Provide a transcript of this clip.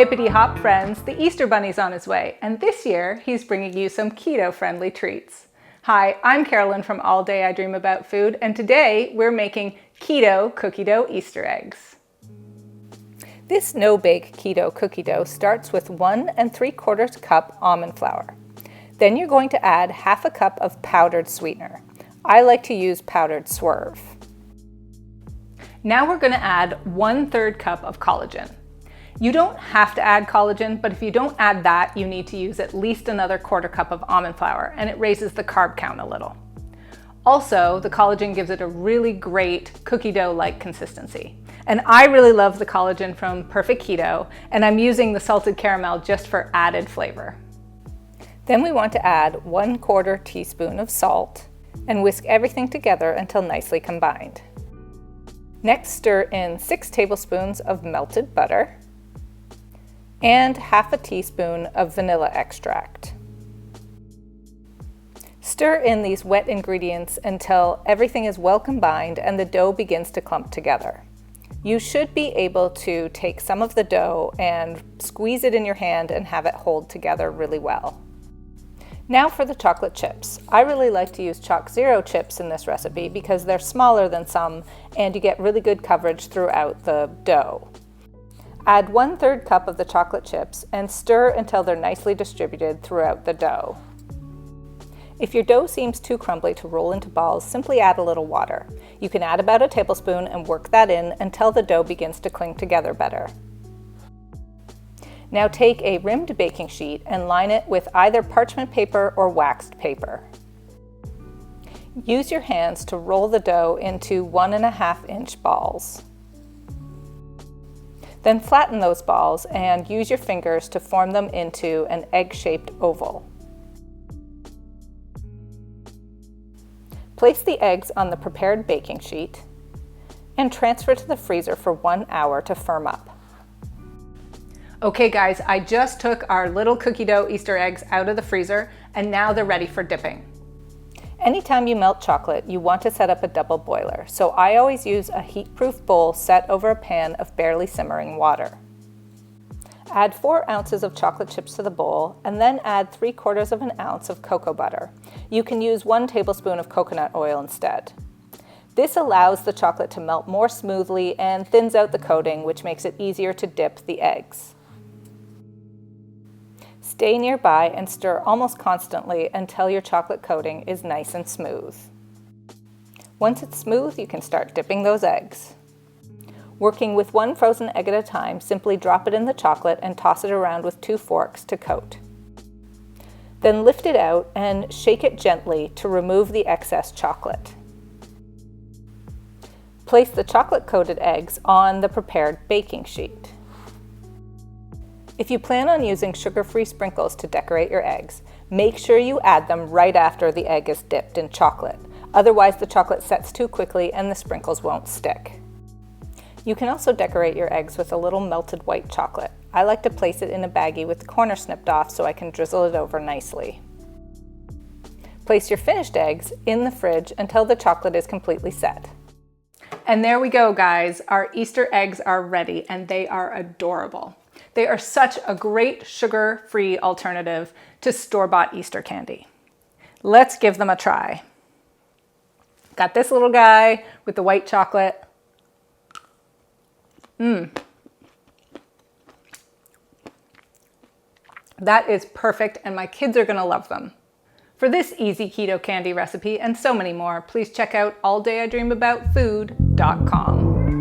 Hippity hop friends, the Easter Bunny's on his way, and this year he's bringing you some keto-friendly treats. Hi, I'm Carolyn from All Day I Dream About Food, and today we're making keto cookie dough Easter eggs. This no-bake keto cookie dough starts with 1 3/4 cup almond flour. Then you're going to add half a cup of powdered sweetener. I like to use powdered Swerve. Now we're going to add 1/3 cup of collagen. You don't have to add collagen, but if you don't add that, you need to use at least another 1/4 cup of almond flour, and it raises the carb count a little. Also, the collagen gives it a really great cookie dough-like consistency. And I really love the collagen from Perfect Keto, and I'm using the salted caramel just for added flavor. Then we want to add 1/4 teaspoon of salt and whisk everything together until nicely combined. Next, stir in 6 tablespoons of melted butter and half a teaspoon of vanilla extract. Stir in these wet ingredients until everything is well combined and the dough begins to clump together. You should be able to take some of the dough and squeeze it in your hand and have it hold together really well. Now for the chocolate chips. I really like to use Chalk Zero chips in this recipe because they're smaller than some and you get really good coverage throughout the dough. Add 1/3 cup of the chocolate chips and stir until they're nicely distributed throughout the dough. If your dough seems too crumbly to roll into balls, simply add a little water. You can add about a tablespoon and work that in until the dough begins to cling together better. Now take a rimmed baking sheet and line it with either parchment paper or waxed paper. Use your hands to roll the dough into 1.5 inch balls. Then flatten those balls and use your fingers to form them into an egg-shaped oval. Place the eggs on the prepared baking sheet and transfer to the freezer for 1 hour to firm up. Okay guys, I just took our little cookie dough Easter eggs out of the freezer and now they're ready for dipping. Anytime you melt chocolate, you want to set up a double boiler, so I always use a heat-proof bowl set over a pan of barely simmering water. Add 4 ounces of chocolate chips to the bowl and then add 3/4 ounce of cocoa butter. You can use 1 tablespoon of coconut oil instead. This allows the chocolate to melt more smoothly and thins out the coating, which makes it easier to dip the eggs. Stay nearby and stir almost constantly until your chocolate coating is nice and smooth. Once it's smooth, you can start dipping those eggs. Working with 1 frozen egg at a time, simply drop it in the chocolate and toss it around with 2 forks to coat. Then lift it out and shake it gently to remove the excess chocolate. Place the chocolate-coated eggs on the prepared baking sheet. If you plan on using sugar-free sprinkles to decorate your eggs, make sure you add them right after the egg is dipped in chocolate. Otherwise, the chocolate sets too quickly and the sprinkles won't stick. You can also decorate your eggs with a little melted white chocolate. I like to place it in a baggie with the corner snipped off so I can drizzle it over nicely. Place your finished eggs in the fridge until the chocolate is completely set. And there we go, guys. Our Easter eggs are ready and they are adorable. They are such a great sugar-free alternative to store-bought Easter candy. Let's give them a try. Got this little guy with the white chocolate. That is perfect and my kids are gonna love them. For this easy keto candy recipe and so many more, please check out alldayidreamaboutfood.com.